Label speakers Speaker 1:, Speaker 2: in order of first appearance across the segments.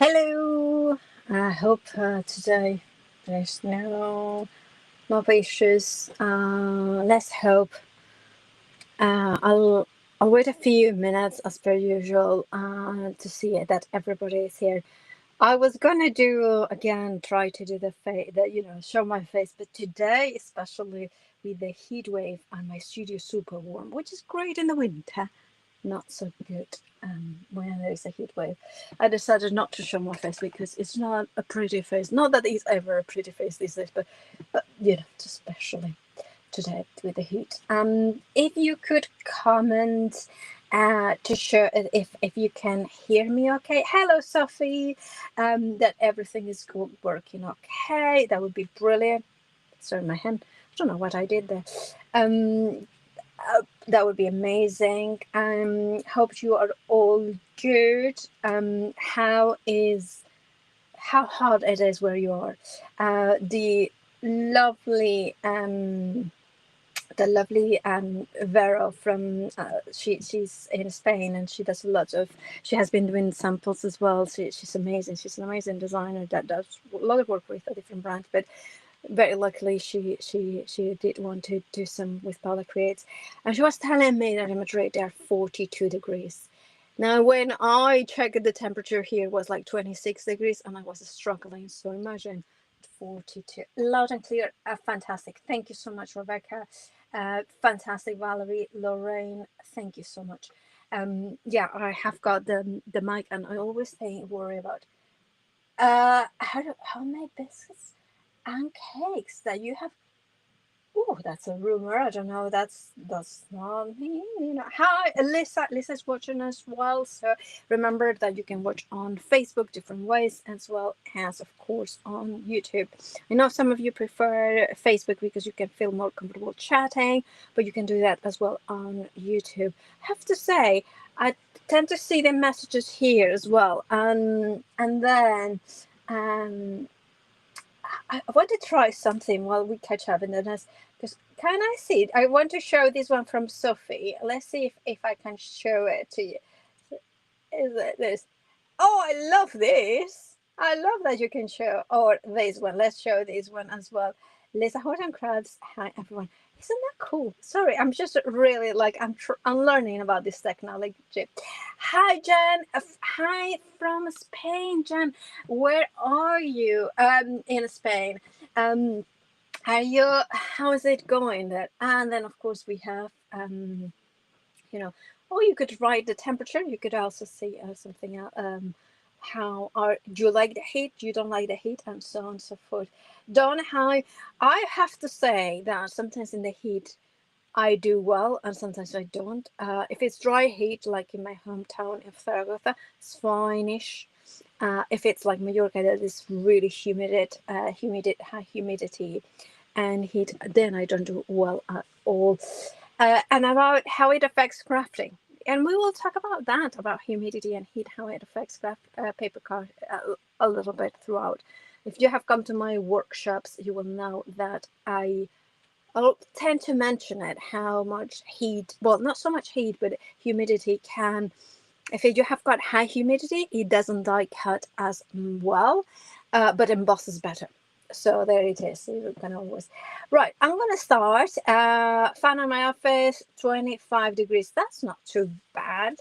Speaker 1: Hello. I hope today there's no issues. Let's hope. I'll wait a few minutes as per usual to see that everybody is here. I was gonna do again, try to do the show my face, but today, especially with the heat wave and my studio super warm, which is great in the winter, not so good when there's a heat wave. I decided not to show my face because it's not a pretty face. Not that it's ever a pretty face these days, but especially today with the heat. If you could comment to share if you can hear me okay. Hello, Sophie. That everything is working okay. That would be brilliant. Sorry, my hand. I don't know what I did there. Um, that would be amazing. Hope you are all good. How hot it is where you are? The lovely Vero from she's in Spain and she has been doing samples as well. She's amazing. She's an amazing designer that does a lot of work with a different brand, but very luckily she did want to do some with Paula Creates, and she was telling me that in Madrid there are 42 degrees. Now when I checked, the temperature here was like 26 degrees and I was struggling, so imagine 42. Loud and clear. Fantastic. Thank you so much, Rebecca. Fantastic, Valerie. Lorraine, thank you so much. Yeah, I have got the mic, and I always worry about how many biscuits and cakes that you have. Oh, that's a rumor. I don't know. That's not me. Hi, Lisa. Lisa's watching as well. So remember that you can watch on Facebook different ways, as well as, of course, on YouTube. I know some of you prefer Facebook because you can feel more comfortable chatting, but you can do that as well on YouTube. I have to say, I tend to see the messages here as well, and then. I want to try something while we catch up in the next. Because can I see it? I want to show this one from Sophie. Let's see if I can show it to you. Is it this? Oh, I love this. I love that you can show. Or this one. Let's show this one as well. Lisa Horton Crafts. Hi, everyone. Isn't that cool? Sorry, I'm just really like I'm learning about this technology. Hi, Jen. Hi from Spain, Jen. Where are you? In Spain. Um, are you? How is it going there? And then, of course, we have you know. Oh, you could write the temperature. You could also see something else. How are do you like the heat? You don't like the heat, and so on and so forth. Don't I have to say that sometimes in the heat I do well, and sometimes I don't. If it's dry heat, like in my hometown of Zaragoza, it's fine-ish. If it's like Mallorca, that is really high humidity and heat, then I don't do well at all. And about how it affects crafting. And we will talk about that, about humidity and heat, how it affects paper craft a little bit throughout. If you have come to my workshops, you will know that I'll tend to mention it, how much heat, well, not so much heat, but humidity can, if you have got high humidity, it doesn't die cut as well, but embosses better. So there it is. You can always. Right, I'm going to start. Fan in my office, 25 degrees. That's not too bad,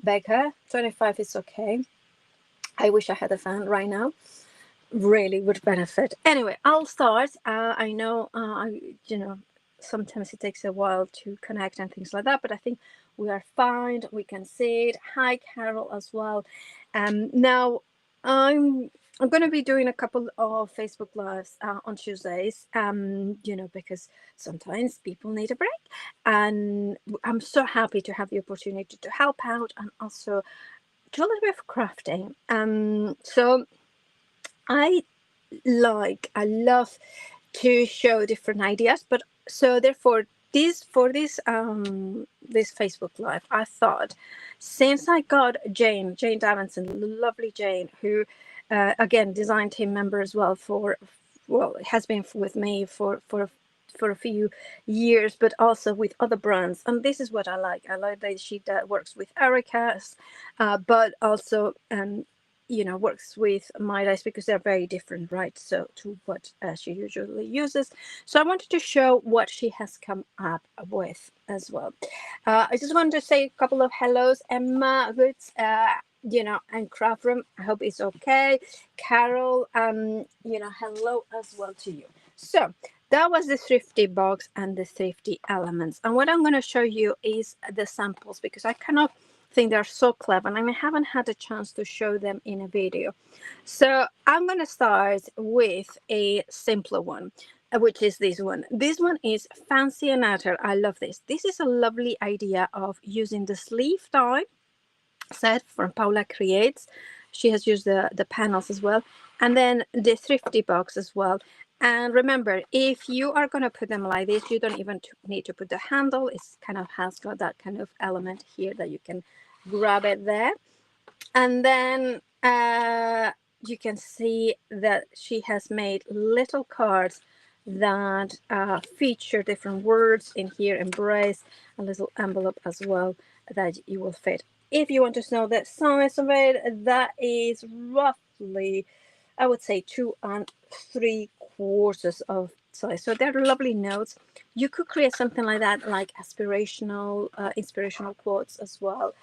Speaker 1: Becca. 25 is okay. I wish I had a fan right now. Really would benefit. Anyway, I'll start. I know, sometimes it takes a while to connect and things like that, but I think we are fine. We can see it. Hi, Carol, as well. Now, I'm going to be doing a couple of Facebook lives on Tuesdays. Because sometimes people need a break, and I'm so happy to have the opportunity to help out and also do a little bit of crafting. So I love to show different ideas, but so therefore this Facebook live, I thought, since I got Jane Davidson, lovely Jane, who again design team member as well has been with me for a few years, but also with other brands. And this is what I like that she works with Erica's, but also you know, works with my dies because they're very different, right? So to what she usually uses. So I wanted to show what she has come up with as well. I just wanted to say a couple of hellos. Emma Woods, you know, and Craft Room, I hope it's okay. Carol, you know, hello as well to you. So that was the thrifty box and the thrifty elements. And what I'm going to show you is the samples, because I kind of think they're so clever and I haven't had a chance to show them in a video. So I'm going to start with a simpler one, which is this one. This one is Fancy and Utter. I love this. This is a lovely idea of using the sleeve die set from Paula Creates. She has used the panels as well, and then the thrifty box as well. And remember, if you are going to put them like this, you don't even need to put the handle. It's kind of has got that kind of element here that you can grab it there. And then you can see that she has made little cards that feature different words in here. Embrace, a little envelope as well that you will fit. If you want to know the size of it, that is roughly, I would say, 2 3/4 of size. So they're lovely notes. You could create something like that, like aspirational, inspirational quotes as well.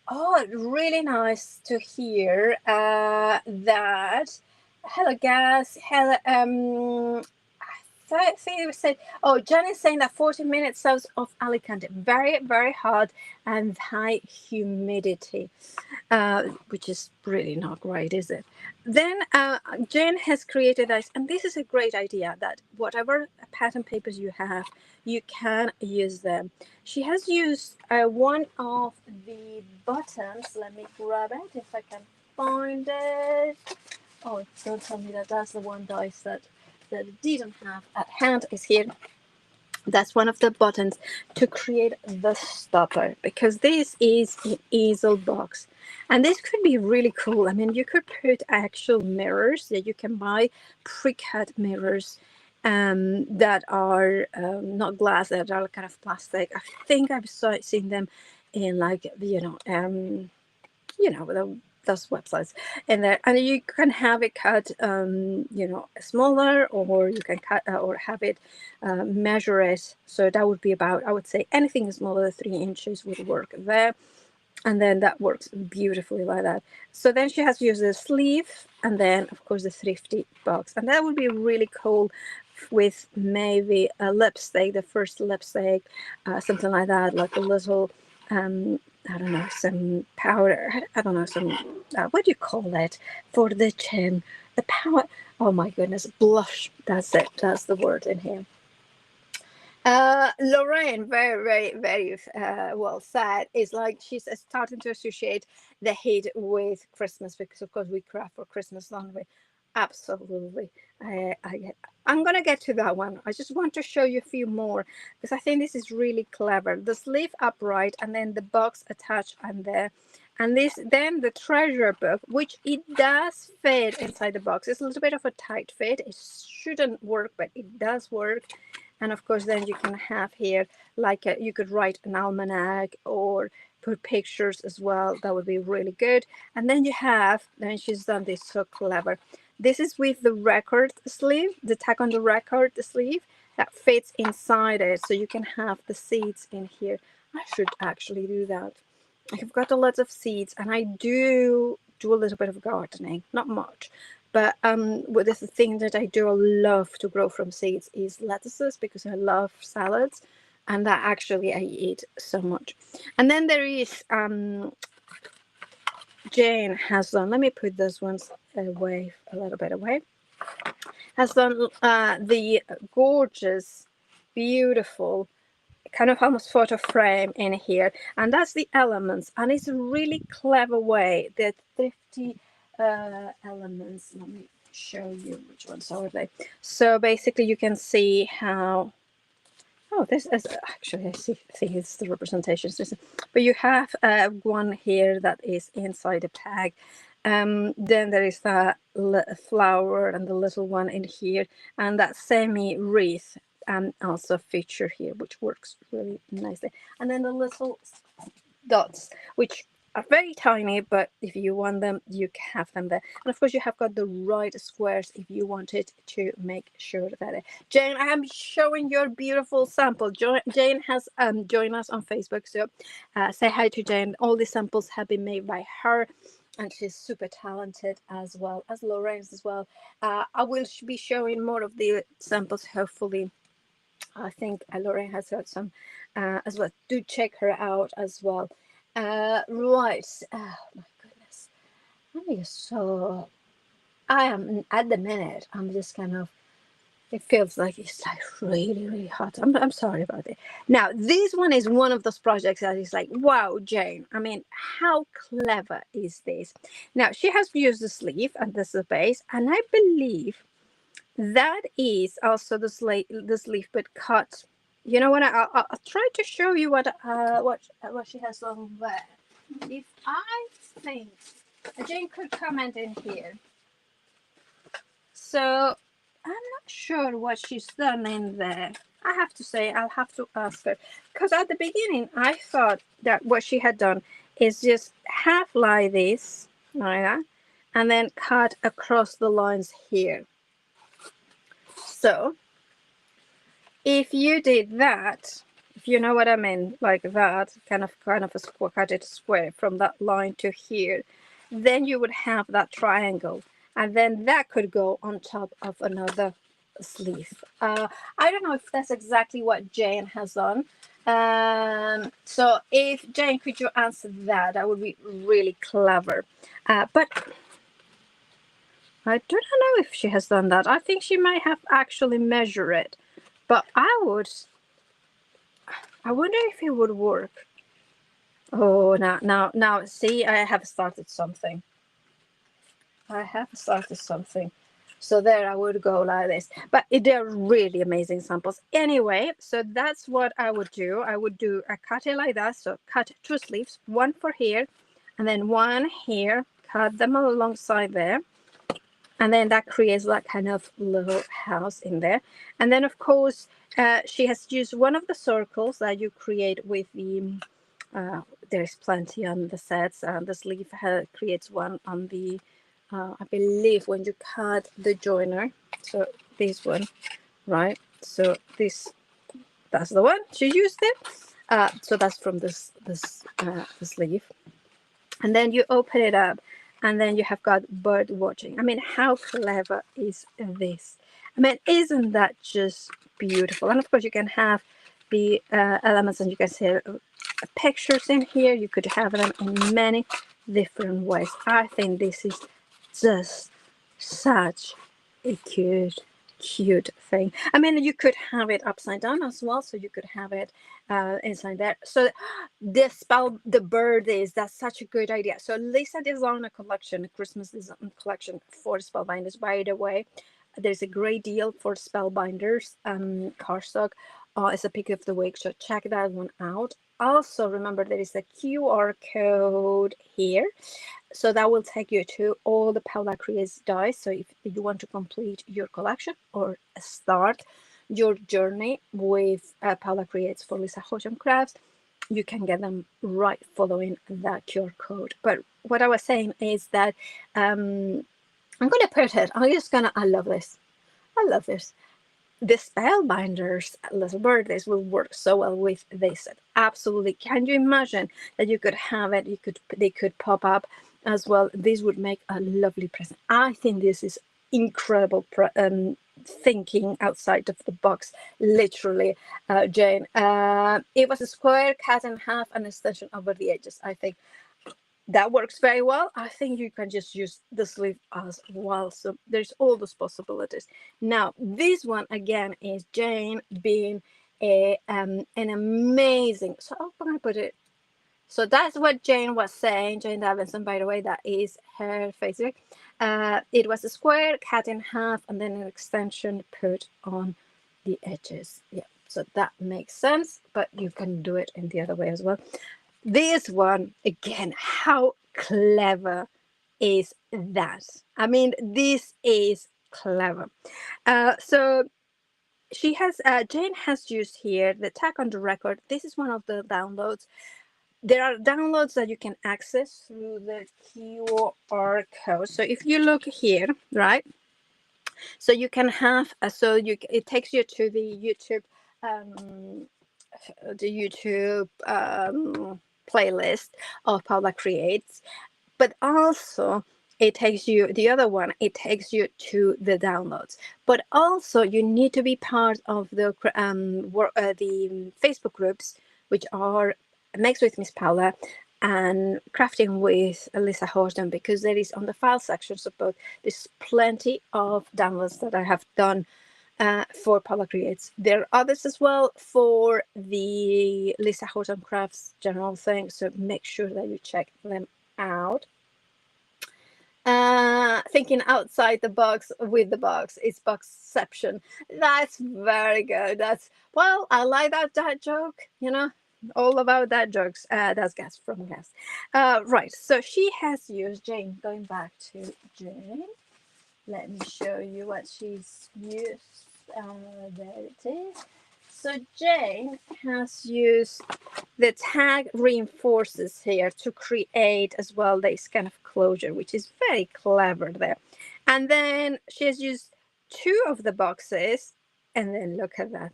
Speaker 1: Oh, really nice to hear that. Hello, guys. Hello. I think it was said. Oh, Jen is saying that 40 minutes south of Alicante, very, very hot and high humidity, which is really not great, is it? Then Jen has created this, and this is a great idea, that whatever pattern papers you have, you can use them. She has used one of the buttons. Let me grab it if I can find it. Oh, don't tell me that that's the one dice that I didn't have at hand is here. That's one of the buttons to create the stopper, because this is an easel box. And this could be really cool. I mean, you could put actual mirrors that you can buy, pre-cut mirrors that are not glass, that are kind of plastic. I think I've seen them in, like, those websites in there, and you can have it cut smaller, or you can cut or have it measure it. So that would be about, I would say, anything smaller than 3 inches would work there, and then that works beautifully like that. So then she has used the sleeve, and then of course the thrifty box, and that would be really cool with maybe a lipstick, the first lipstick, something like that, like a little I don't know, some powder. I don't know, some, what do you call it for the chin? The powder. Oh my goodness, blush. That's it. That's the word in here. Lorraine, very, very, very well said. Is like she's starting to associate the heat with Christmas, because of course we craft for Christmas, don't we? Absolutely. I'm gonna get to that one. I just want to show you a few more, because I think this is really clever. The sleeve upright, and then the box attached on there, and this, then the treasure book, which it does fit inside the box. It's a little bit of a tight fit. It shouldn't work, but it does work. And of course, then you can have here, like you could write an almanac or put pictures as well. That would be really good. And then you have, then she's done this so clever. This is with the record sleeve, the tag on the record sleeve that fits inside it. So you can have the seeds in here. I should actually do that. I've got a lot of seeds, and I do a little bit of gardening, not much. But what is the thing that I do love to grow from seeds is lettuces, because I love salads, and that actually I eat so much. And then there is Jane has done, let me put those ones away, a little bit away, has done the gorgeous, beautiful, kind of almost photo frame in here, and that's the elements, and it's a really clever way, the thrifty elements. Let me show you which ones are they. So basically you can see how, oh, this is actually, I think it's the representation system, but you have one here that is inside a tag. Then there is that flower and the little one in here, and that semi wreath also feature here, which works really nicely. And then the little dots, which are very tiny, but if you want them, you can have them there. And of course, you have got the right squares if you wanted to make sure that Jane, I am showing your beautiful sample. Jane has joined us on Facebook, so say hi to Jane. All the samples have been made by her, and she's super talented, as well as Lawrence as well. I will be showing more of the samples, hopefully. I think Lorraine has got some as well. Do check her out as well. Right. Oh my goodness. I'm just so. I am at the minute. I'm just kind of. It feels like it's like really, really hot. I'm sorry about it. Now, this one is one of those projects that is like, wow, Jane. I mean, how clever is this? Now, she has used the sleeve, and this is the base, and I believe that is also the sleeve, but cut. You know what? I'll try to show you what she has on there. If I think Jane could comment in here. So I'm not sure what she's done in there. I have to say, I'll have to ask her, because at the beginning I thought that what she had done is just half like this, like that, and then cut across the lines here. So if you did that, if you know what I mean, like that, kind of a square, cut it square from that line to here, then you would have that triangle, and then that could go on top of another sleeve. I don't know if that's exactly what Jane has done. So if Jane, could you answer that? That would be really clever. But I don't know if she has done that. I think she might have actually measured it. But I wonder if it would work. Oh, now, see, I have started something. So there I would go like this. But they're really amazing samples. Anyway, so that's what I would do. I would do a cut it like that. So cut 2 sleeves, one for here, and then one here. Cut them alongside there. And then that creates that kind of little house in there. And then, of course, she has used one of the circles that you create with the, there's plenty on the sets. The sleeve creates one on the, I believe, when you cut the joiner. So this one, right? So that's the one she used it. So that's from the sleeve. And then you open it up, and then you have got bird watching. I mean, how clever is this? I mean, isn't that just beautiful? And of course, you can have the elements, and you can see pictures in here. You could have them in many different ways. I think this is just such a cute thing. I mean, you could have it upside down as well, so you could have it inside there. So the birdies, that's such a good idea. So Lisa designed a collection, a Christmas design collection for spellbinders. By the way, there's a great deal for spellbinders. Cardstock is a pick of the week, so check that one out. Also, remember there is a QR code here, so that will take you to all the Paula Creates dies. So if you want to complete your collection or start your journey with Paula Creates for Lisa Horton Crafts, you can get them right following that QR code. But what I was saying is that I'm going to put it, I love this. The spellbinders, little birthdays will work so well with this. Absolutely. Can you imagine that you could have it? They could pop up as well. This would make a lovely present. I think this is incredible thinking outside of the box, literally, Jane. It was a square, cut in half, and extension over the edges. I think that works very well. I think you can just use the sleeve as well. So there's all those possibilities. Now, this one again is Jane being an amazing. So I'm gonna put it. So that's what Jane was saying. Jane Davidson, by the way, that is her Facebook. It was a square, cut in half, and then an extension put on the edges. Yeah, so that makes sense. But you can do it in the other way as well. This one, again, how clever is that? I mean, this is clever. So Jane has used here the tag on the record. This is one of the downloads. there are downloads that you can access through the QR code. So if you look here, right, so you can have it takes you to um, the YouTube playlist of Paula Creates, but also it takes you it takes you to the downloads. But also you need to be part of the Facebook groups, which are Makes with Miss Paula and Crafting with Lisa Horton, because there is on the file sections of both, there's plenty of downloads that I have done for Paula Creates. There are others as well for the Lisa Horton Crafts general thing, so make sure that you check them out. Thinking outside the box with the box is boxception. That's very good. Well, I like that joke, you know, all about that jokes. That's Gas from Gas. Right, so she has used, Jane, going back to Jane, let me show you what she's used. There it is. So Jane has used the tag reinforces here to create as well this kind of closure, which is very clever there. And then she has used 2 of the boxes, and then look at that.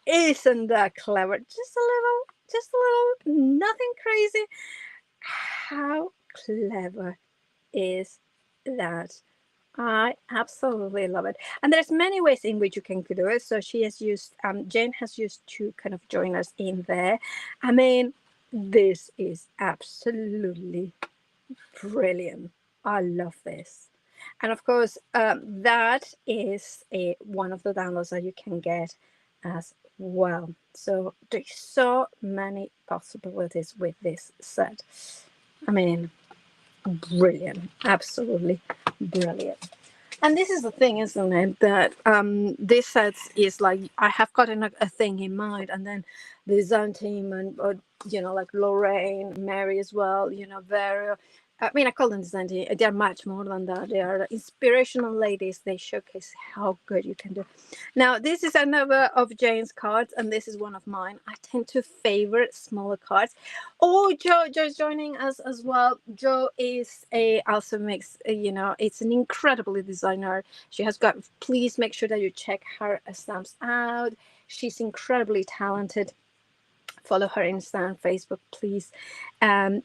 Speaker 1: Isn't that clever? Just a little, nothing crazy. How clever is that? I absolutely love it. And there's many ways in which you can do it. So she has used, Jane has used 2 kind of joiners in there. I mean, this is absolutely brilliant. I love this. And of course, that is one of the downloads that you can get as well. So there's so many possibilities with this set. I mean, brilliant, absolutely brilliant. And this is the thing, isn't it, that this set is like, I have gotten a thing in mind, and then the design team and you know, like Lorraine, Mary as well, you know, Vera, I mean, I call them design team. They're much more than that. They are inspirational ladies. They showcase how good you can do. Now, this is another of Jane's cards, and this is one of mine. I tend to favor smaller cards. Oh, Joe's joining us as well. Joe is also makes, you know, it's an incredibly designer. She has got, please make sure that you check her stamps out. She's incredibly talented. Follow her Insta and Facebook, please.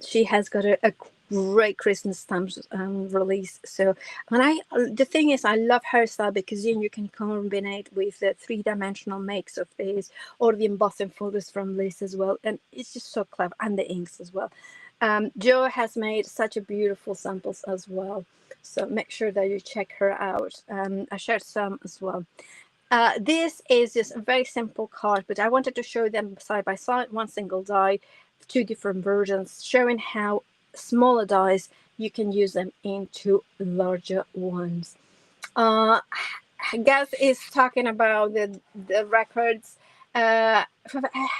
Speaker 1: She has got a great Christmas stamps release. So, and the thing is, I love her style because you can combine it with the 3-dimensional makes of this, or the embossing folders from Liz as well, and it's just so clever, and the inks as well. Jo has made such a beautiful samples as well, so make sure that you check her out. I shared some as well. This is just a very simple card, but I wanted to show them side by side, one single die, 2 different versions, showing how smaller dies you can use them into larger ones. Gus is talking about the records. I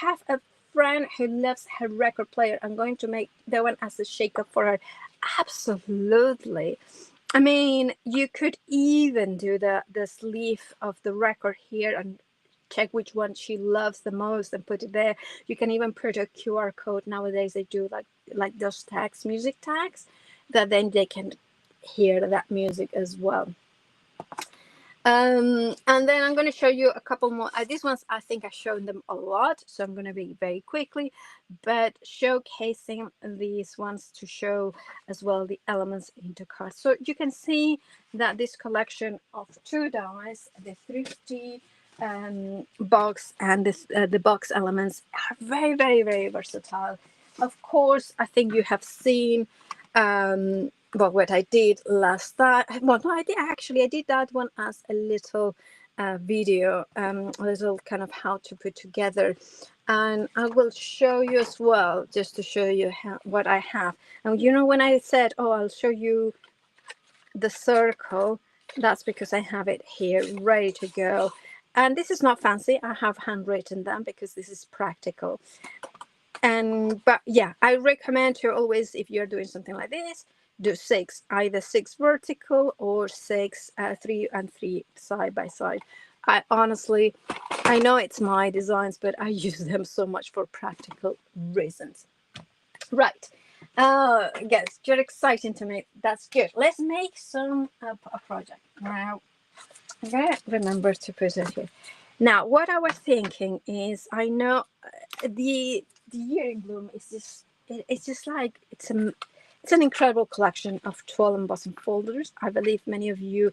Speaker 1: have a friend who loves her record player. I'm going to make that one as a shake up for her. Absolutely. I mean, you could even do the sleeve of the record here and check which one she loves the most and put it there. You can even put a QR code. Nowadays they do like those tags, music tags, that then they can hear that music as well. And then I'm going to show you a couple more. These ones, I think I've shown them a lot, so I'm going to be very quickly, but showcasing these ones to show as well the elements into cards. So you can see that this collection of 2 dies, the Thrifty box and the box elements, are very, very, very versatile. Of course, I think you have seen well, what I did last time. Well, no, I did that one as a little video, a little kind of how to put together, and I will show you as well, just to show you what I have. And you know, when I said, oh, I'll show you the circle, that's because I have it here ready to go. And this is not fancy. I have handwritten them because this is practical. But yeah, I recommend to always, if you're doing something like this, do 6, either 6 vertical or 6 3 and 3 side by side. I honestly, I know it's my designs, but I use them so much for practical reasons. Right. Yes, you're exciting to me. That's good. Let's make some a project now. I'm gonna remember to put it here. Now, what I was thinking is, I know the year in bloom is just it's just like it's an incredible collection of 12 embossing folders. I believe many of you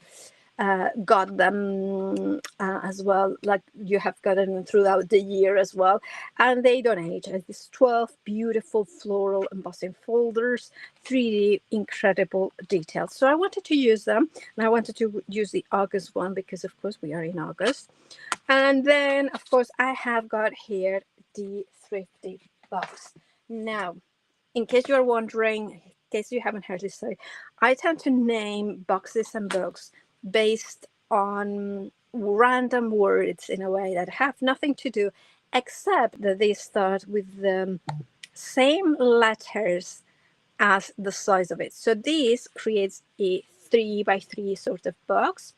Speaker 1: got them as well, like you have gotten them throughout the year as well, and they don't age. These 12 beautiful floral embossing folders, 3D incredible details. So I wanted to use them, and I wanted to use the August one because of course we are in August. And then of course I have got here the Thrifty box. Now, in case you're wondering, in case you haven't heard this story, I tend to name boxes and books based on random words in a way that have nothing to do, except that they start with the same letters as the size of it. So this creates a 3 by 3 sort of box.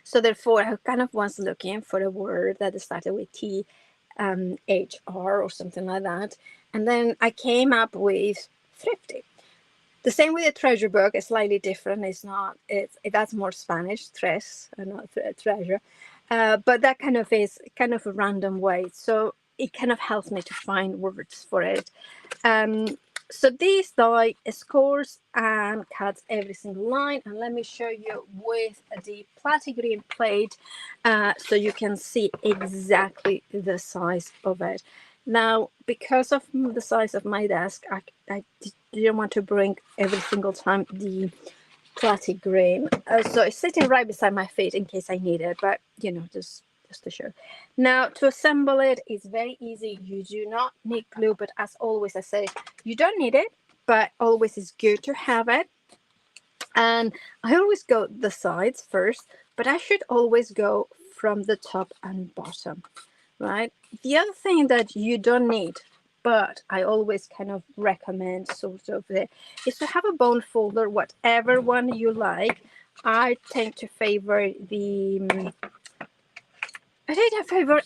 Speaker 1: So therefore, I kind of was looking for a word that started with T, HR or something like that. And then I came up with thrifty. The same with the treasure book is slightly different. It's not, that's more Spanish, tres, not treasure. But that kind of is kind of a random way. So it kind of helps me to find words for it. So this die scores and cuts every single line. And let me show you with the platy green plate so you can see exactly the size of it. Now, because of the size of my desk, I didn't want to bring every single time the platy green. So it's sitting right beside my feet in case I need it, but you know, just to show. Now, to assemble it is very easy. You do not need glue, but as always I say, you don't need it, but always is good to have it. And I always go the sides first, but I should always go from the top and bottom, right? The other thing that you don't need, but I always kind of recommend sort of is to have a bone folder, whatever one you like. I tend to favor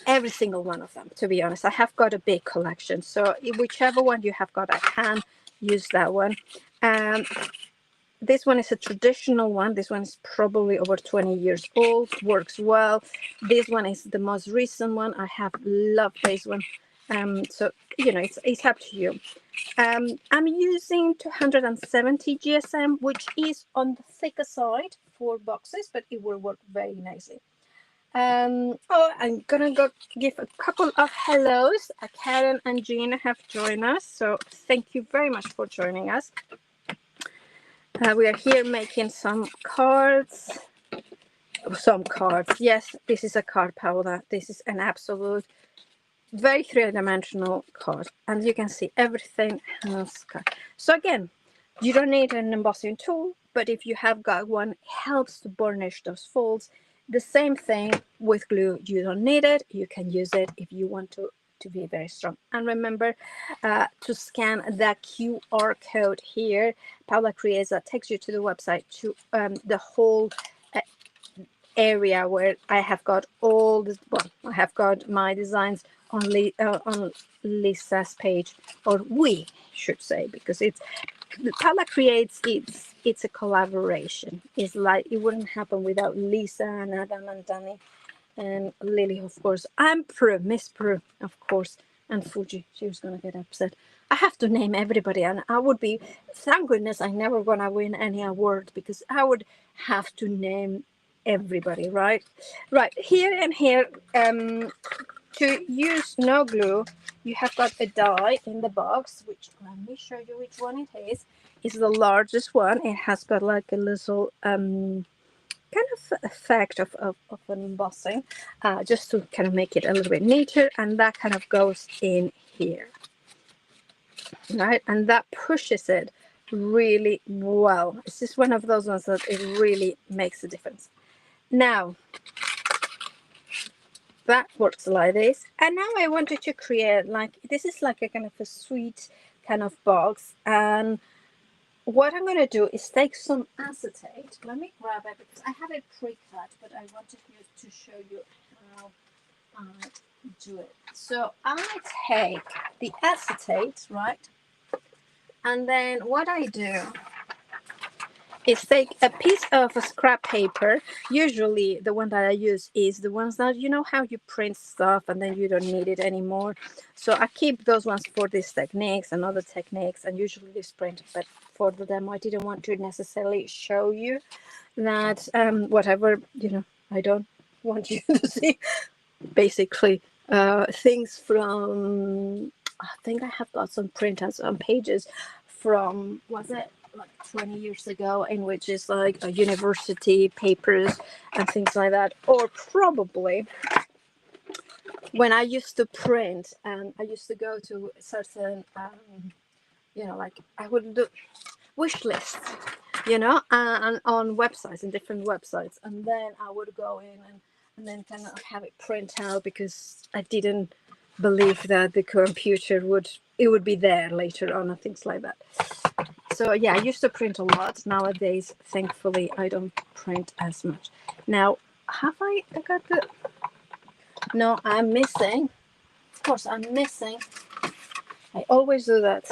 Speaker 1: every single one of them, to be honest. I have got a big collection, so whichever one you have got, I can use that one. This one is a traditional one. This one is probably over 20 years old, works well. This one is the most recent one. I have loved this one. So, you know, it's up to you. I'm using 270 GSM, which is on the thicker side for boxes, but it will work very nicely. Oh, I'm gonna go give a couple of hellos. Karen and Jean have joined us, so thank you very much for joining us. We are here making some cards. Yes, this is a card, Paula. This is an absolute very three-dimensional card, and you can see everything has card. So again, you don't need an embossing tool, but if you have got one, it helps to burnish those folds. The same thing with glue. You don't need it. You can use it if you want to be very strong. And remember to scan that QR code here. Paula Creates, that takes you to the website, to the whole area where I have got all this. Well, I have got my designs on Lisa's page, or we should say, because it's Paula Creates. It's a collaboration. It's like it wouldn't happen without Lisa and Adam and Danny and Lily, of course. I'm Miss Prue, of course, and Fuji. She was gonna get upset. I have to name everybody, and I would be. Thank goodness I never gonna win any award, because I would have to name everybody, right? Right here and here. To use no glue, you have got a die in the box, which let me show you which one it is. It's the largest one. It has got like a little kind of effect of an embossing, just to kind of make it a little bit neater, and that kind of goes in here, right? And that pushes it really well. It's just one of those ones that it really makes a difference. Now, that works like this, and now I wanted to create, like, this is like a kind of a sweet kind of box, and what I'm going to do is take some acetate. Let me grab it because I have it pre-cut, but I wanted to show you how I do it. So I take the acetate, right, And then what I do is take a piece of a scrap paper. Usually the one that I use is the ones that, you know how you print stuff and then you don't need it anymore. So I keep those ones for these techniques and other techniques, and usually this print, but for the demo I didn't want to necessarily show you that whatever, you know, I don't want you to see basically things from, I think I have got some printouts on pages from, was it like 20 years ago, in which is like a university papers and things like that, or probably when I used to print and I used to go to certain you know, like I would do wish lists, you know, and on websites and different websites, and then I would go in and then kind of have it print out because I didn't believe that the computer would be there later on and things like that. So yeah, I used to print a lot. Nowadays, thankfully, I don't print as much. Now, have I got the? No, I'm missing. Of course, I'm missing. I always do that.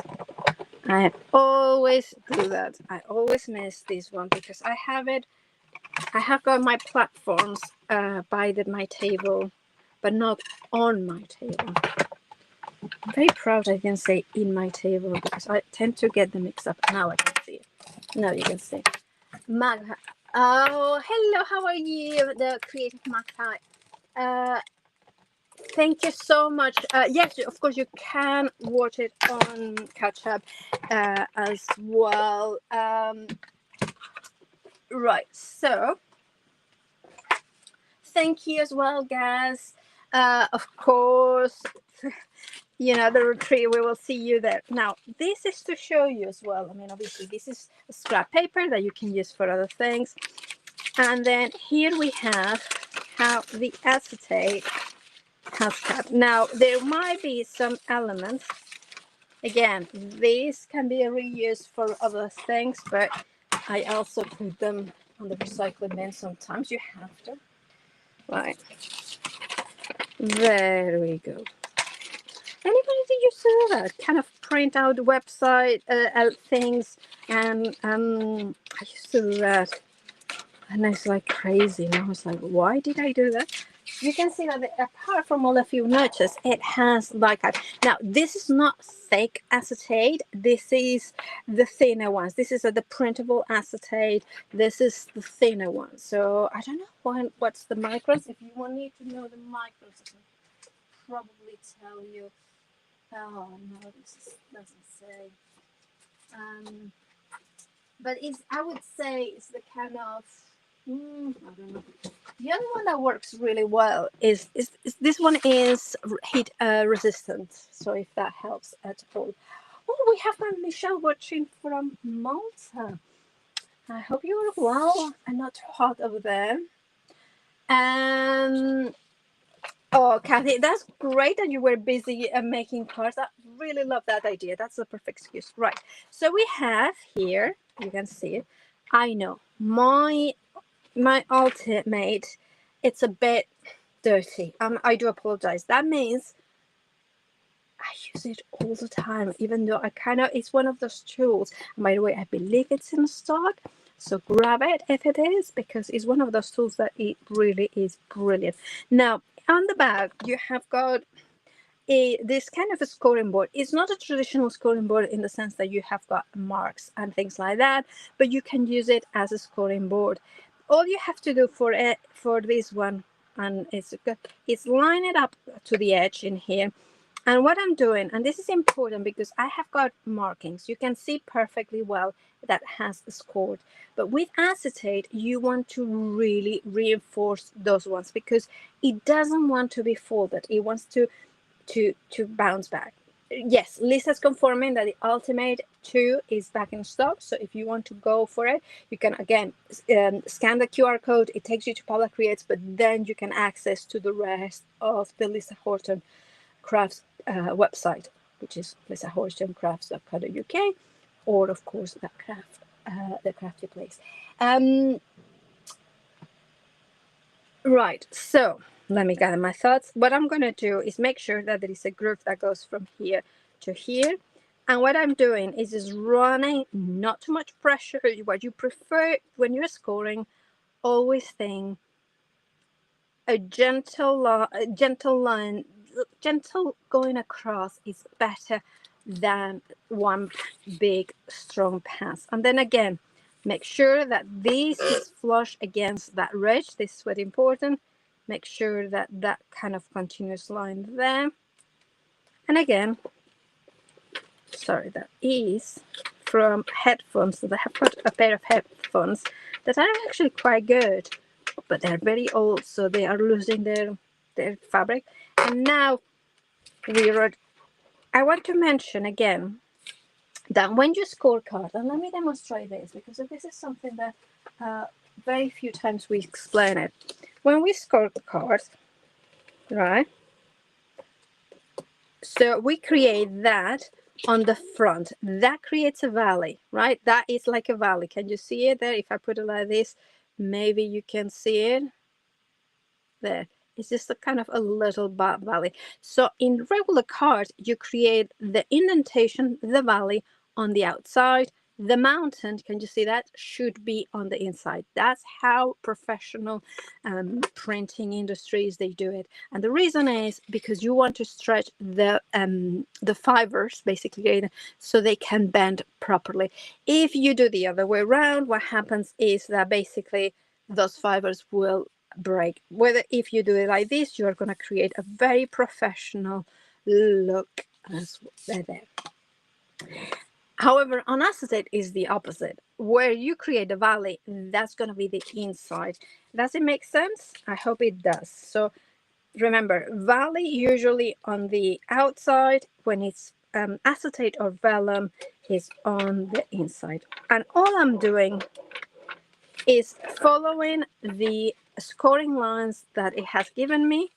Speaker 1: I always do that. I always miss this one because I have it. I have got my platforms by my table, but not on my table. I'm very proud I didn't say in my table because I tend to get them mixed up. Now I can see it. Now you can see. Mag. Oh, hello. How are you, the creative Magpie? Thank you so much. Yes, of course, you can watch it on Catch Up as well. Right, so thank you as well, guys. Of course, you know, the retreat, we will see you there. Now, this is to show you as well. I mean, obviously, this is a scrap paper that you can use for other things. And then here we have how the acetate has cut. Now, there might be some elements. Again, these can be reused for other things, but I also put them on the recycling bin. Sometimes you have to. Right. There we go. Anybody that used to do that? Kind of print out the website things, and I used to do that, and I was like crazy, and I was like, why did I do that? You can see that apart from all a few notches, it has like a, now this is not thick acetate. This is the thinner ones. This is the printable acetate. This is the thinner one. So I don't know what's the microns. If you want me to know the microns, I can probably tell you. Oh no, this doesn't say. But it's, I would say it's the kind of, I don't know. The other one that works really well is this one is heat resistant. So if that helps at all. Oh, we have my Michelle watching from Malta. I hope you are well and not too hot over there. And oh, Kathy, that's great that you were busy making cards. I really love that idea. That's the perfect excuse. Right. So we have here, you can see it. I know my ultimate, it's a bit dirty. I do apologize. That means I use it all the time, even though it's one of those tools. And by the way, I believe it's in stock. So grab it if it is, because it's one of those tools that it really is brilliant. Now, on the back, you have got this kind of a scoring board. It's not a traditional scoring board in the sense that you have got marks and things like that, but you can use it as a scoring board. All you have to do for this one, and it's line it up to the edge in here. And what I'm doing, and this is important because I have got markings, you can see perfectly well that has scored. But with acetate, you want to really reinforce those ones because it doesn't want to be folded. It wants to bounce back. Yes, Lisa's confirming that the Ultimate 2 is back in stock. So if you want to go for it, you can again scan the QR code. It takes you to Paula Creates, but then you can access to the rest of the Lisa Horton Crafts website, which is lisahortoncrafts.co.uk, or of course the crafty place. Right, so let me gather my thoughts. What I'm going to do is make sure that there is a groove that goes from here to here. And what I'm doing is just running, not too much pressure. What you prefer when you're scoring, always think a gentle line, gentle going across is better than one big strong pass. And then again, make sure that this is flush against that ridge. This is what important. Make sure that that kind of continuous line there. And again, sorry, that is from headphones. So I have got a pair of headphones that are actually quite good, but they're very old, so they are losing their fabric. And now I want to mention again that when you scorecard, and let me demonstrate this because this is something that very few times we explain it. When we scorecard, right? So we create that on the front. That creates a valley, right? That is like a valley. Can you see it there? If I put it like this, maybe you can see it there. It's just a kind of a little valley. So in regular cards, you create the indentation, the valley on the outside. The mountain, can you see that, should be on the inside. That's how professional printing industries, they do it. And the reason is because you want to stretch the fibers, basically, so they can bend properly. If you do the other way around, what happens is that basically those fibers will break. Whether if you do it like this, you're going to create a very professional look as there. However, on acetate is the opposite. Where you create a valley, that's going to be the inside. Does it make sense? I hope it does. So remember, valley usually on the outside. When it's acetate or vellum, is on the inside. And all I'm doing is following the scoring lines that it has given me.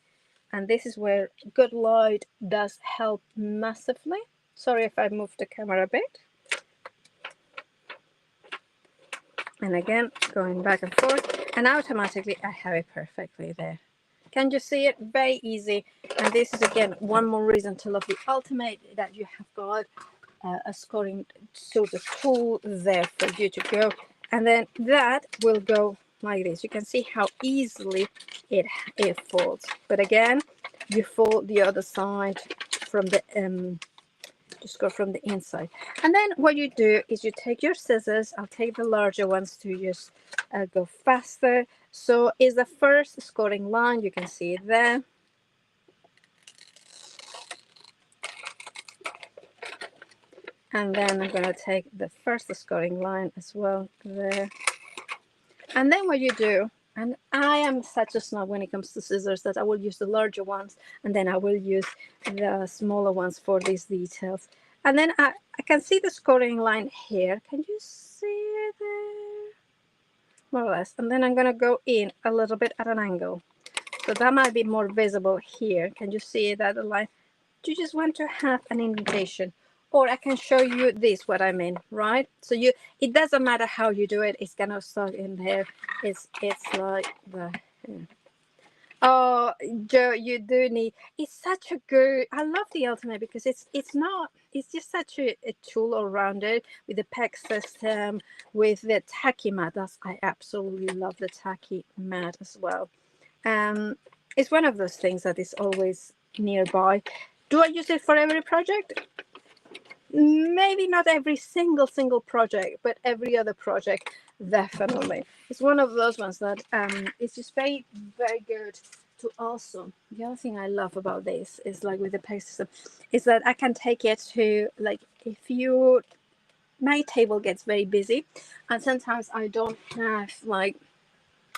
Speaker 1: And this is where good light does help massively. Sorry if I moved the camera a bit. And again, going back and forth, and automatically I have it perfectly there. Can you see it? Very easy. And this is again one more reason to love the Ultimate, that you have got a scoring sort of tool there for you to go. And then that will go like this. You can see how easily it folds. But again, you fold the other side from the just go from the inside. And then what you do is you take your scissors. I'll take the larger ones to just go faster. So is the first scoring line, you can see it there. And then I'm going to take the first scoring line as well there. And then what you do, and I am such a snob when it comes to scissors that I will use the larger ones, and then I will use the smaller ones for these details. And then I can see the scoring line here. Can you see it there? More or less. And then I'm going to go in a little bit at an angle. So that might be more visible here. Can you see that line? You just want to have an indentation. Or I can show you this, what I mean, right? So it doesn't matter how you do it. It's gonna start in there. It's like the. Oh, Joe, you do need. It's such a good. I love the Ultimate because it's just such a tool all around it, with the peg system, with the tacky mat. I absolutely love the tacky mat as well. It's one of those things that is always nearby. Do I use it for every project? Maybe not every single project, but every other project, definitely. It's one of those ones that it's just very, very good to also. The other thing I love about this is, like with the peg system, is that I can take it to, like, if my table gets very busy and sometimes I don't have, like,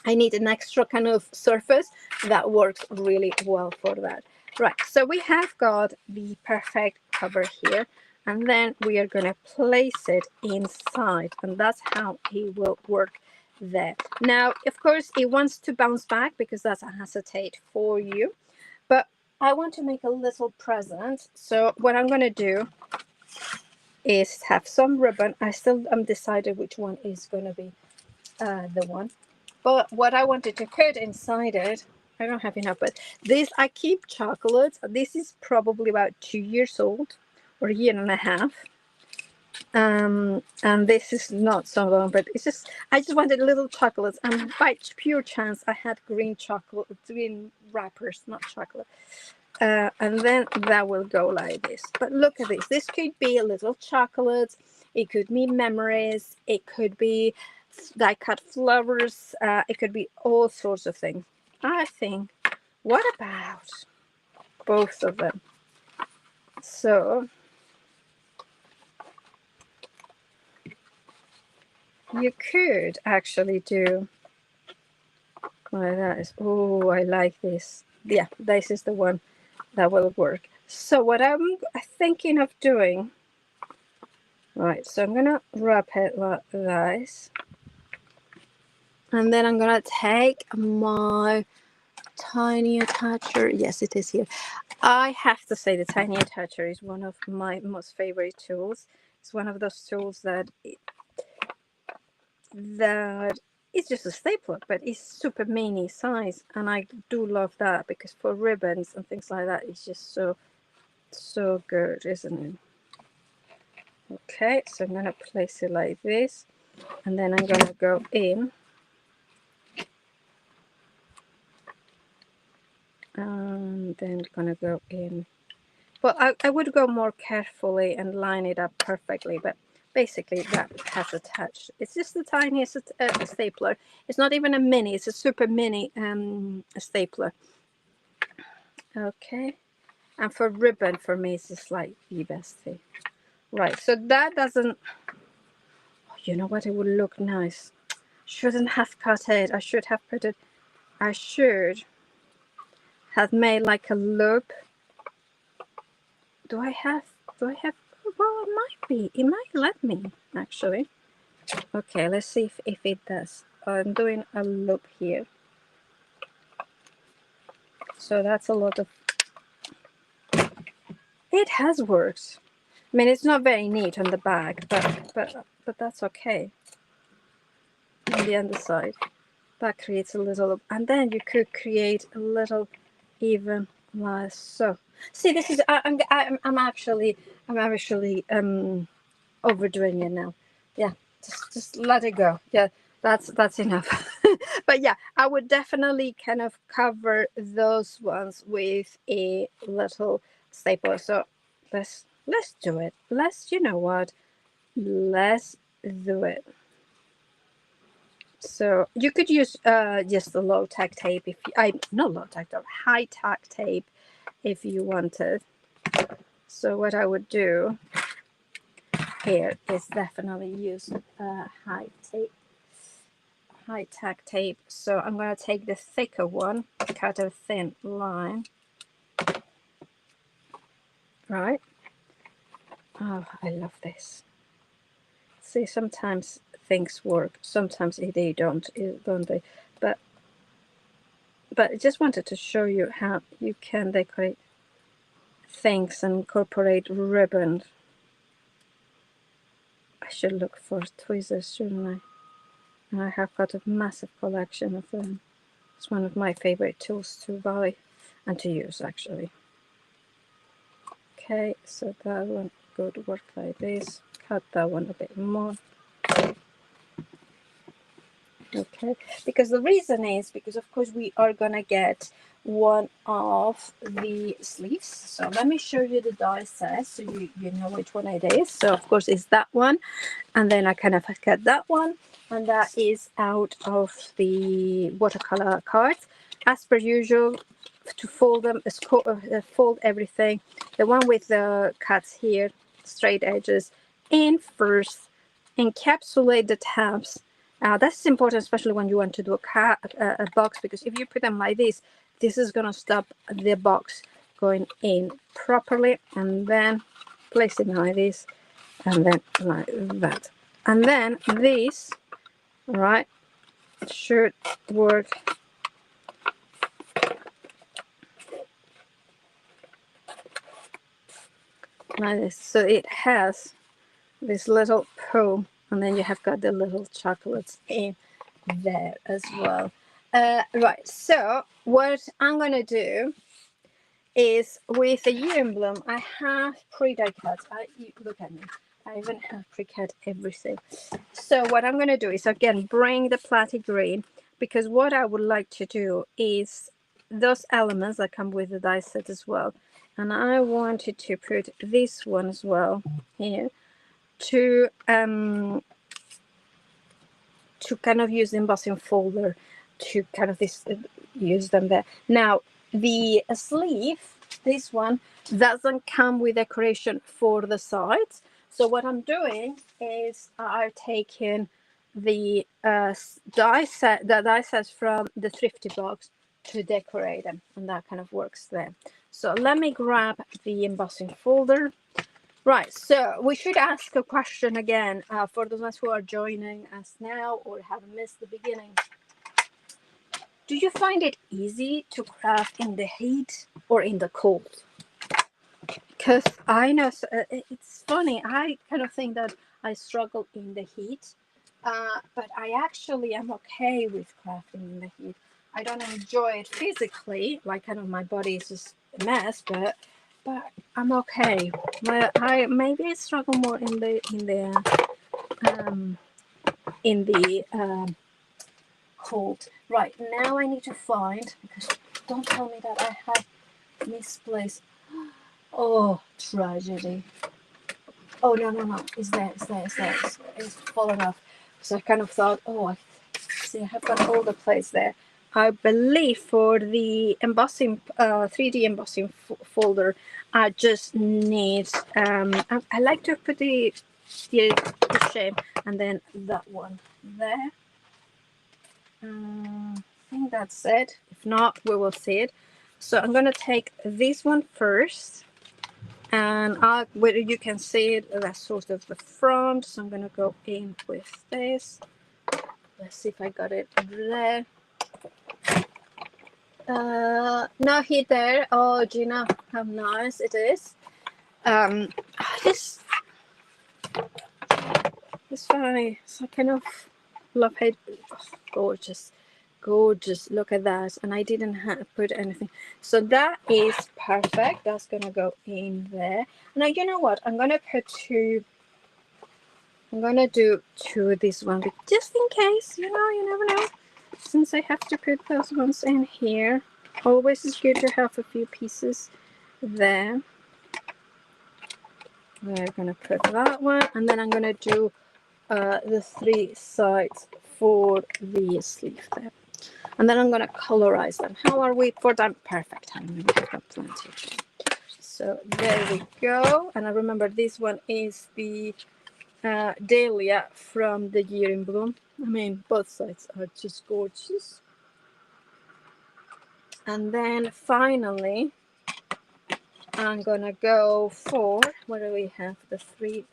Speaker 1: I need an extra kind of surface, that works really well for that. Right, so we have got the perfect cover here. And then we are going to place it inside, and that's how it will work there. Now, of course, it wants to bounce back because that's an acetate for you. But I want to make a little present. So what I'm going to do is have some ribbon. I still am decided which one is going to be the one. But what I wanted to put inside it, I don't have enough, but this, I keep chocolates. This is probably about 2 years old. Or a year and a half. And this is not so long, but it's just, I just wanted little chocolates, and by pure chance I had green chocolate, green wrappers, not chocolate. And then that will go like this. But look at this. This could be a little chocolate. It could be memories. It could be die cut flowers. It could be all sorts of things. I think, what about both of them? So you could actually do like that. Oh, I like this. Yeah, this is the one that will work. So what I'm thinking of doing, right, so I'm gonna wrap it like this, and then I'm gonna take my tiny attacher. Yes, it is here. I have to say the tiny attacher is one of my most favorite tools. It's one of those tools that it's just a stapler, but it's super mini size, and I do love that because for ribbons and things like that, it's just so good, isn't it? Okay, so I'm going to place it like this, and then I'm going to go in and then going to go in. Well, I would go more carefully and line it up perfectly, but basically that has attached. It's just the tiniest stapler. It's not even a mini, it's a super mini stapler. Okay, and for ribbon, for me, it's just like the best thing. Right, so that doesn't, you know what, it would look nice. Shouldn't have cut it. I should have put it, I should have made like a loop. Do I have, well, it might be, it might let me actually. Okay, let's see if it does. I'm doing a loop here. So that's a lot of, it has worked. I mean, it's not very neat on the back, but that's okay. On the underside, that creates a little, and then you could create a little even like so. See, this is I'm actually overdoing it now. Yeah, just let it go. Yeah, that's enough. But yeah, I would definitely kind of cover those ones with a little stapler. So let's do it. You know what? Let's do it. So you could use just the low tack tape if you, not low tack, high tack tape if you wanted. So what I would do here is definitely use high tack tape. So I'm going to take the thicker one, cut a thin line. Right. Oh, I love this. See, sometimes things work, sometimes they don't they? But I just wanted to show you how you can decorate things and incorporate ribbon. I should look for tweezers, shouldn't I? And I have got a massive collection of them. It's one of my favorite tools to buy and to use, actually. Okay, so that one could work like this. Cut that one a bit more. Okay, because the reason is because of course we are gonna get one of the sleeves. So let me show you the die set so you know which one it is. So of course it's that one, and then I kind of cut that one, and that is out of the watercolor cards. As per usual, to fold them, fold everything. The one with the cuts here, straight edges, in first, encapsulate the tabs. That's important, especially when you want to do a box, because if you put them like this is going to stop the box going in properly. And then place it like this, and then like that. And then this, right, should work like this. So it has this little poem, and then you have got the little chocolates in there as well. Right, so what I'm gonna do is with the year emblem, I have pre-die cuts. Look at me. I even have pre-cut everything. So what I'm going to do is, again, bring the platy green, because what I would like to do is those elements that come with the die set as well. And I wanted to put this one as well here to kind of use the embossing folder to kind of use them there. Now, the sleeve, this one, doesn't come with decoration for the sides. So what I'm doing is I've taken the die sets from the Thrifty box to decorate them, and that kind of works there. So let me grab the embossing folder. Right, so we should ask a question again for those of us who are joining us now or have missed the beginning. Do you find it easy to craft in the heat or in the cold? Because I know it's funny, I kind of think that I struggle in the heat, but I actually am okay with crafting in the heat. I don't enjoy it physically, like kind of my body is just a mess, but I'm okay. Maybe I struggle more in the cold. Right, now I need to find, because don't tell me that I have misplaced. Oh, tragedy. Oh, no. It's there. It's fallen off. So I kind of thought, oh, I have got all the place there. I believe for the embossing, 3D embossing folder, I just need, I like to put the shape and then that one there. I think that's it. If not, we will see it. So I'm going to take this one first. And whether you can see it, that's sort of the front. So I'm going to go in with this. Let's see if I got it there. No heat there. Oh, Gina, how nice it is. This funny. So I kind of love it. Oh, gorgeous. Look at that. And I didn't put anything. So that is perfect. That's going to go in there. Now, you know what? I'm going to put two. I'm going to do two of this one, just in case, you never know. Since I have to put those ones in here, always is good to have a few pieces there. We're going to put that one, and then I'm going to do the 3 sides for the sleeve there. And then I'm going to colorize them. How are we for that? Perfect. I've got plenty. So there we go. And I remember this one is the Dahlia from the Year in Bloom. I mean, both sides are just gorgeous. And then finally, I'm gonna go for, what do we have? The 3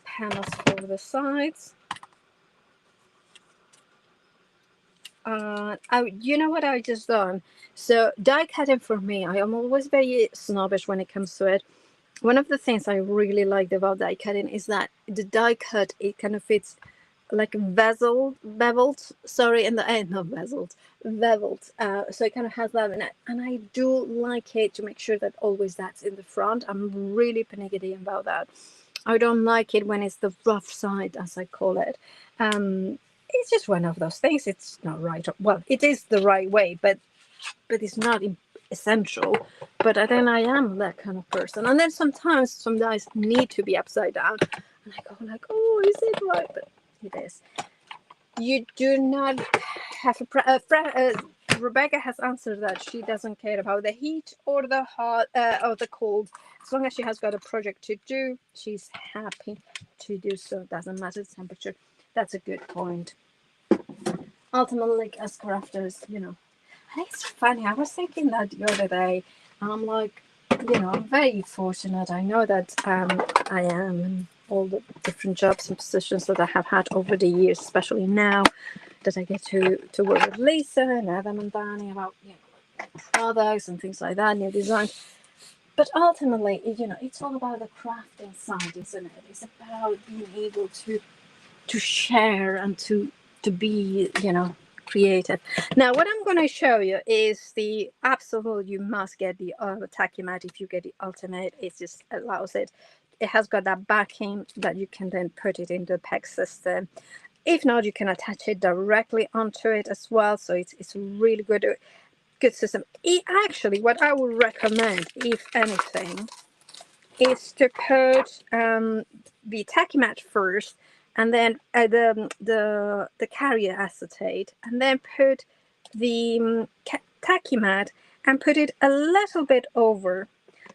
Speaker 1: panels for the sides. You know what I just done? So die cutting for me, I am always very snobbish when it comes to it. One of the things I really liked about die cutting is that the die cut, it kind of fits like beveled, sorry, in the end, not beveled. So it kind of has that in it, and I do like it to make sure that always that's in the front. I'm really pernickety about that. I don't like it when it's the rough side, as I call it. It's just one of those things. It's not right. Well, it is the right way, but it's not essential. But then I am that kind of person. And then sometimes some dies need to be upside down, and I go like, oh, is it right? But it is. You do not have Rebecca has answered that she doesn't care about the heat or the hot or the cold. As long as she has got a project to do, she's happy to do so. It doesn't matter the temperature. That's a good point. Ultimately, like as crafters, and it's funny. I was thinking that the other day, and I'm like, I'm very fortunate. I know that I am, and all the different jobs and positions that I have had over the years, especially now that I get to work with Lisa and Adam and Danny about products and things like that, new designs. But ultimately, it's all about the crafting side, isn't it? It's about being able to share and to be, creative. Now, what I'm going to show you is the absolute, you must get the tacky mat if you get the ultimate. It just allows it. it has got that backing that you can then put it in the peg system. If not, you can attach it directly onto it as well. So it's a really good system. Actually, what I would recommend, if anything, is to put the tacky mat first, and then the carrier acetate, and then put the tacky mat and put it a little bit over,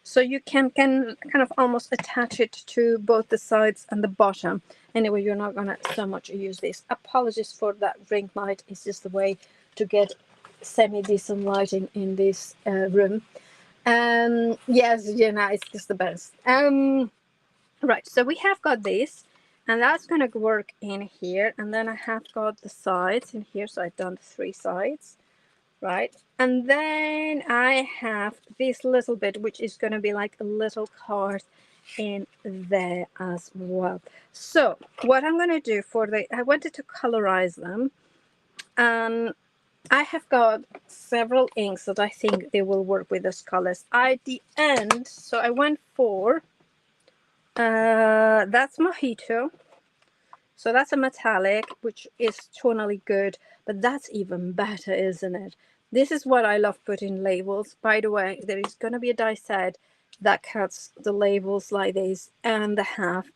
Speaker 1: so you can kind of almost attach it to both the sides and the bottom. Anyway, you're not gonna so much use this. Apologies for that ring light. It's just the way to get semi-decent lighting in this room. Yes, you know, it's just the best. Right, so we have got this, and that's gonna work in here, and then I have got the sides in here, so I've done 3 sides, right? And then I have this little bit, which is gonna be like a little card in there as well. So what I'm gonna do I wanted to colorize them, and I have got several inks that I think they will work with those colors. At the end, so I went for, that's Mojito. So that's a metallic, which is tonally good, but that's even better, isn't it? This is what I love putting labels. By the way, there is going to be a die set that cuts the labels like this, and they have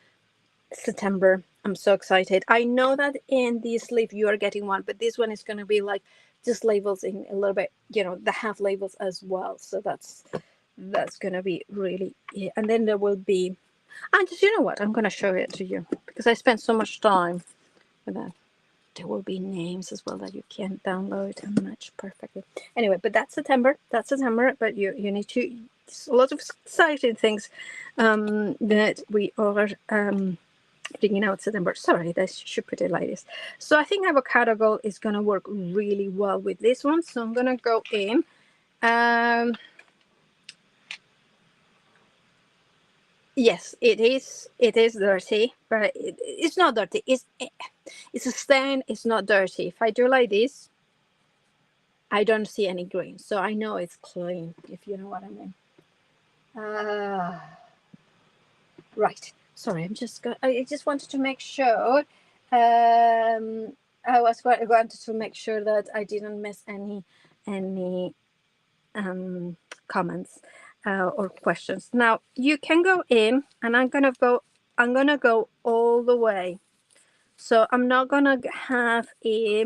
Speaker 1: September. I'm so excited. I know that in this sleeve you are getting one, but this one is going to be like just labels in a little bit, you know, the half labels as well. So that's going to be really, yeah. And then there will be, and just, you know what, I'm going to show it to you because I spent so much time with that. There will be names as well that you can download and match perfectly. Anyway, but that's September. But you need to, there's a lot of exciting things that we are bringing out September. Sorry, I should put it like this. So I think avocado gold is going to work really well with this one. So I'm going to go in. Yes, it is dirty, but it's not dirty. It's a stain. It's not dirty. If I do like this, I don't see any green, so I know it's clean, if you know what I mean. Right. Sorry, I just wanted to make sure. I wanted to make sure that I didn't miss any comments or questions. Now you can go in, and I'm gonna go all the way. So I'm not gonna have a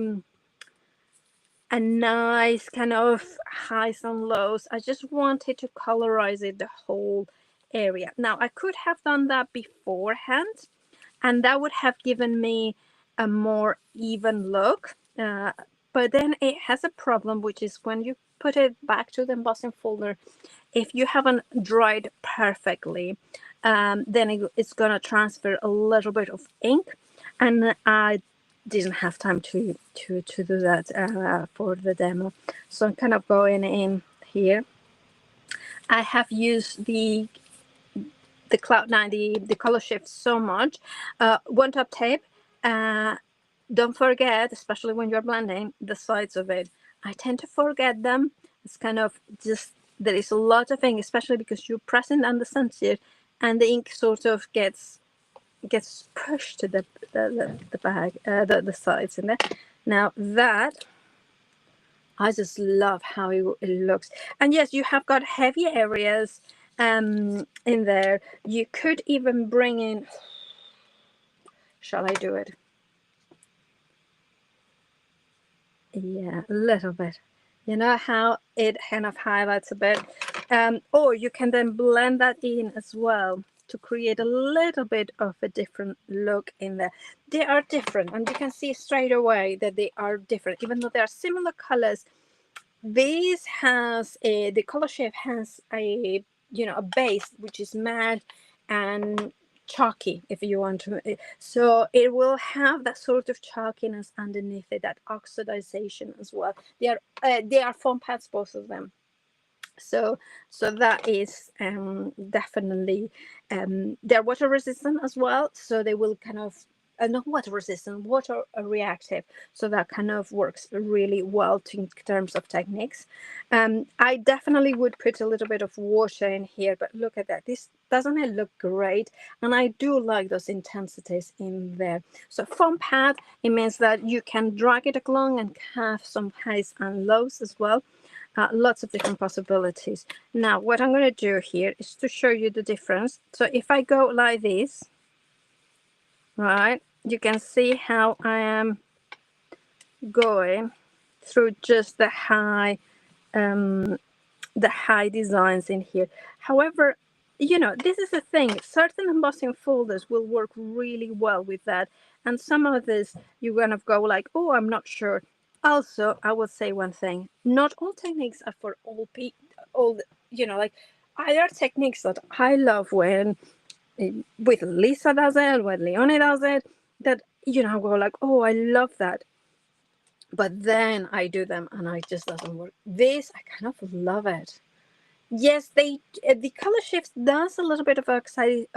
Speaker 1: nice kind of highs and lows. I just wanted to colorize it the whole area. Now I could have done that beforehand, and that would have given me a more even look. But then it has a problem, which is when you put it back to the embossing folder, if you haven't dried perfectly, then it's going to transfer a little bit of ink, and I didn't have time to do that for the demo. So I'm kind of going in here. I have used the Cloud9, the color shift so much. One top tape. Don't forget, especially when you're blending, the sides of it. I tend to forget them. It's kind of just, there is a lot of ink, especially because you're pressing on the center, and the ink sort of gets pushed to the bag, the sides in there. Now that, I just love how it looks. And yes, you have got heavy areas in there. You could even bring in, shall I do it? Yeah, a little bit. You know how it kind of highlights a bit, or you can then blend that in as well to create a little bit of a different look in there. They are different, and you can see straight away that they are different, even though they are similar colors. This has the color shape has a, you know, a base which is matte and chalky, if you want to, so it will have that sort of chalkiness underneath it, that oxidization as well. They are foam pads, both of them. So that is definitely they're water resistant as well, so they will kind of not water resistant, water reactive. So that kind of works really well in terms of techniques. I definitely would put a little bit of water in here, but look at that. This doesn't it look great? And I do like those intensities in there. So foam pad, it means that you can drag it along and have some highs and lows as well. Lots of different possibilities. Now, what I'm going to do here is to show you the difference. So if I go like this, right, you can see how I am going through just the high designs in here. However, you know, this is the thing, certain embossing folders will work really well with that, and some of this you're gonna go like, oh, I'm not sure. Also, I will say one thing, not all techniques are for all people. All, you know, like, there are techniques that I love when with Lisa does it, when Leonie does it, that, you know, I go like, oh, I love that, but then I do them and it just doesn't work. This, I kind of love it. Yes, they the color shift does a little bit of oxidization,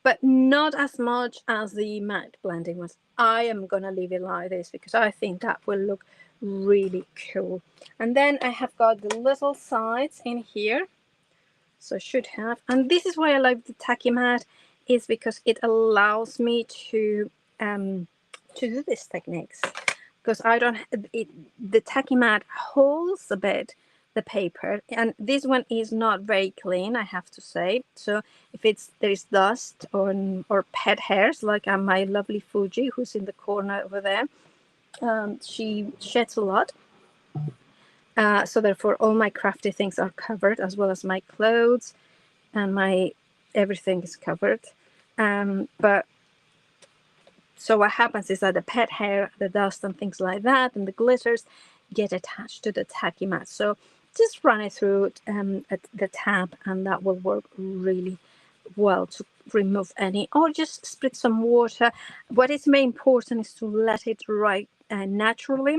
Speaker 1: but not as much as the matte blending ones. I am gonna leave it like this because I think that will look really cool. And then I have got the little sides in here, so I should have. And this is why I like the tacky matte, is because it allows me to do these techniques, because I don't the tacky matte holds a bit the paper, and this one is not very clean, I have to say. So if there is dust or pet hairs, like my lovely Fuji who's in the corner over there, she sheds a lot. So therefore all my crafty things are covered, as well as my clothes, and my everything is covered. But so what happens is that the pet hair, the dust and things like that, and the glitters get attached to the tacky mat. So just run it through at the tab, and that will work really well to remove any, or just spritz some water. What is very important is to let it dry naturally.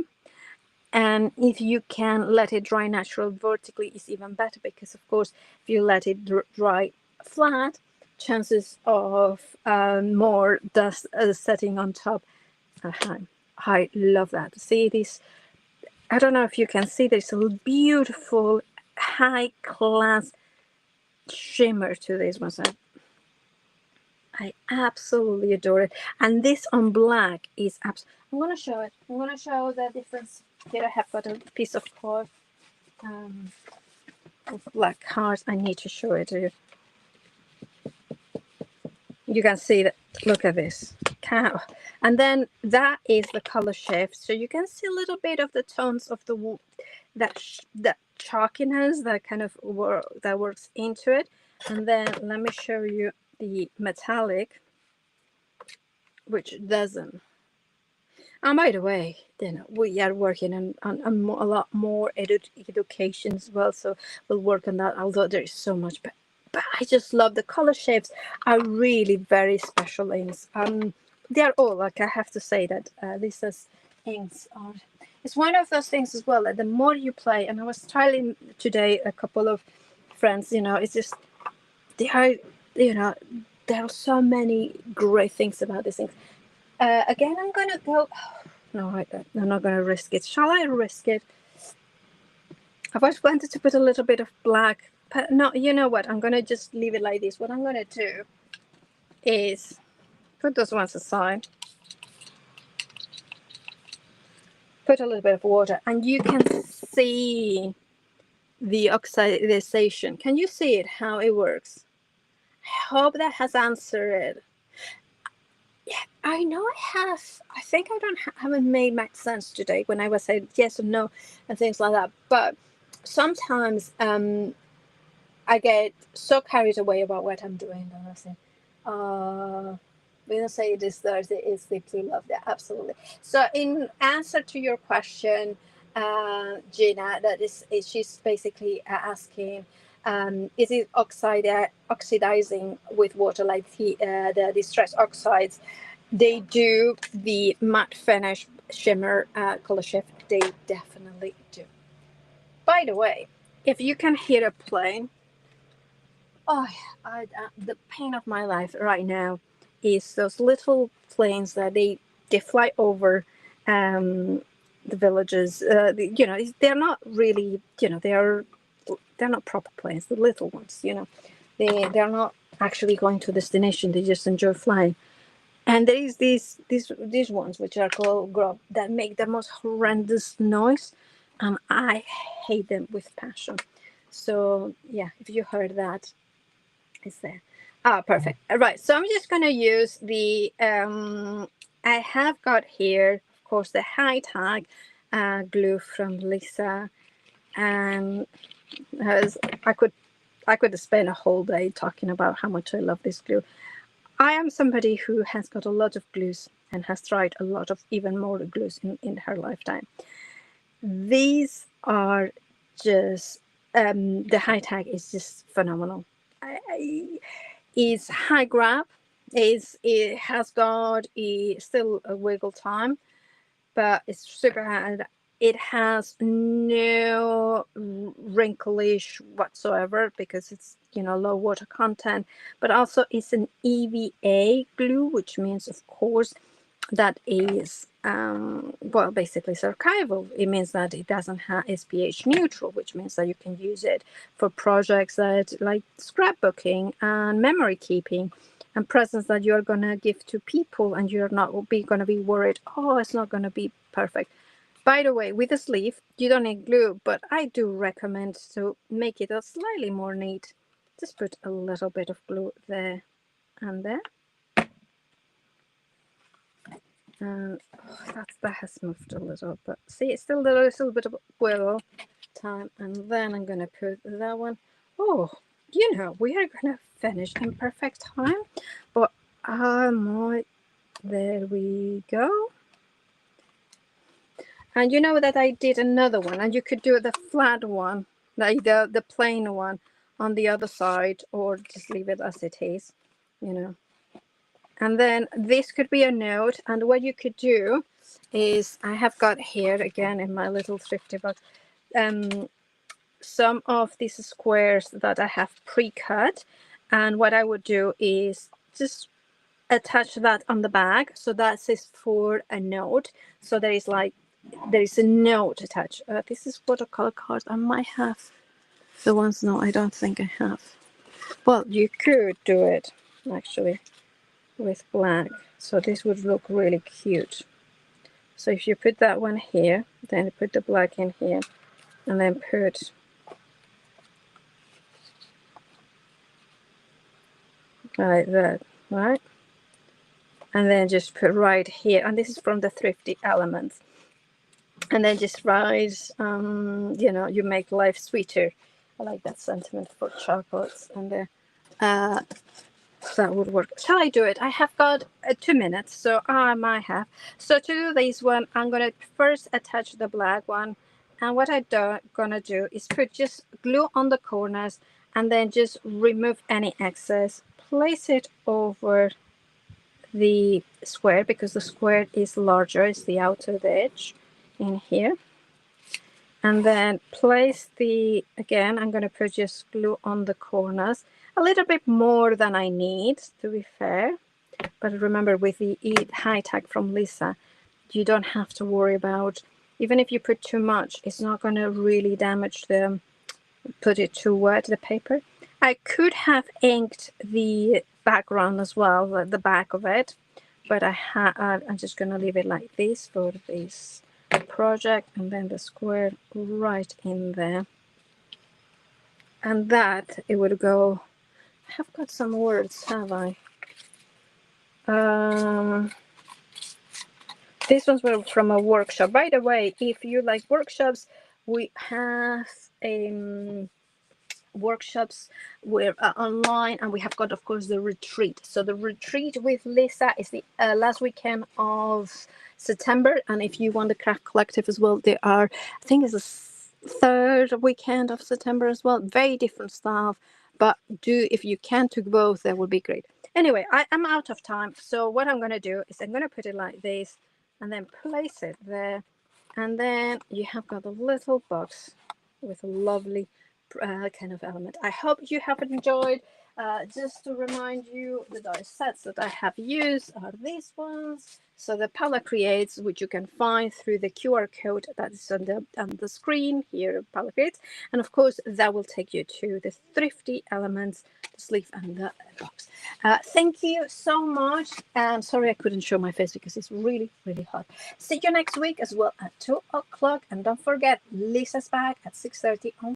Speaker 1: And if you can let it dry naturally vertically, is even better, because of course if you let it dry flat, chances of more dust setting on top are high. I love that. See this? I don't know if you can see, there's a beautiful high class shimmer to this one. So I absolutely adore it. And this on black is absolutely. I'm going to show it. I'm going to show the difference. Here I have got a piece of cloth of black cards. I need to show it to you. You can see that. Look at this. Cow. And then that is the color shift. So you can see a little bit of the tones of the wood, that chalkiness that kind of that works into it. And then let me show you the metallic, which doesn't. And by the way, then we are working on a lot more education as well, so we'll work on that, although there is so much. But I just love the color shapes, are really very special inks. They're all, like, I have to say that Lisa's inks are, it's one of those things as well, that the more you play, and I was trialing today a couple of friends, you know, it's just, they are, you know, there are so many great things about these things. Again, I'm gonna go. No, I'm not gonna risk it. Shall I risk it? I've always wanted to put a little bit of black, but no. You know what? I'm gonna just leave it like this. What I'm gonna do is put those ones aside. Put a little bit of water, and you can see the oxidization. Can you see it? How it works? I hope that has answered it. Yeah, I know I have. I think I haven't made much sense today when I was saying yes or no and things like that. But sometimes I get so carried away about what I'm doing, and I say, we don't say this Thursday is deeply loved. Yeah, absolutely. So in answer to your question, Gina, that is she's basically asking, is it oxidizing with water, like the distress oxides? They do. The matte finish shimmer color shift, they definitely do. By the way, if you can hear a plane, oh, the pain of my life right now is those little planes that they fly over the villages. They're not really, they're not proper planes, the little ones. They're not actually going to destination. They just enjoy flying. And there is these ones which are called grub that make the most horrendous noise, and I hate them with passion. So yeah, if you heard that, it's there. Ah, perfect. All right, so I'm just gonna use the I have got here, of course, the high tag glue from Lisa, and as I could spend a whole day talking about how much I love this glue. I am somebody who has got a lot of glues and has tried a lot of even more glues in her lifetime. These are just, the high tag is just phenomenal. It's high grab. It has got still a wiggle time, but it's super hard. It has no wrinklish whatsoever because it's low water content, but also it's an EVA glue, which means, of course, that is well, basically it's archival. It means that it doesn't have, it's pH neutral, which means that you can use it for projects that like scrapbooking and memory keeping and presents that you're gonna give to people, and you're not gonna be worried, oh, it's not gonna be perfect. By the way, with the sleeve you don't need glue, but I do recommend to make it a slightly more neat. Just put a little bit of glue there and there. And that has moved a little, but see, it's still a little bit of wiggle time. And then I'm gonna put that one. Oh, we are gonna finish in perfect time. But there we go. And you know that I did another one, and you could do the flat one, like the plain one on the other side, or just leave it as it is, And then this could be a note, and what you could do is, I have got here again in my little thrifty box some of these squares that I have pre-cut, and what I would do is just attach that on the bag, so that says for a note. So there is a note attached. This is watercolor cards. I might have the ones. No, I don't think I have. Well, you could do it actually with black, so this would look really cute. So if you put that one here, then put the black in here, and then put like that, right? And then just put right here, and this is from the Thrifty Elements. And then just write, you make life sweeter. I like that sentiment for chocolates, and that would work. Shall I do it? I have got 2 minutes, so I might have. So to do this one, I'm gonna first attach the black one, and what I'm gonna do is put just glue on the corners, and then just remove any excess. Place it over the square, because the square is larger, it's the outer edge in here. And then place again, I'm going to put just glue on the corners, a little bit more than I need, to be fair. But remember, with the high tag from Lisa, you don't have to worry about, even if you put too much, it's not going to really damage put it too wet, the paper. I could have inked the background as well, the back of it, but I'm just going to leave it like this for this project, and then the square right in there, and that it would go. I have got some words, have I? These ones were from a workshop. By the way, if you like workshops, we have workshops we're online, and we have got, of course, the retreat. So the retreat with Lisa is the last weekend of September, and if you want the Craft Collective as well, there are, I think it's the third weekend of September as well. Very different stuff, but if you can do both, that would be great. Anyway, I'm out of time, so what I'm going to do is I'm going to put it like this and then place it there, and then you have got a little box with a lovely kind of element. I hope you have enjoyed. Just to remind you, the die sets that I have used are these ones. So the Paula Creates, which you can find through the QR code that is on the screen here, Paula Creates. And of course, that will take you to the Thrifty elements, the sleeve and the box. Thank you so much. And sorry I couldn't show my face because it's really, really hot. See you next week as well at 2 o'clock. And don't forget, Lisa's back at 6:30 on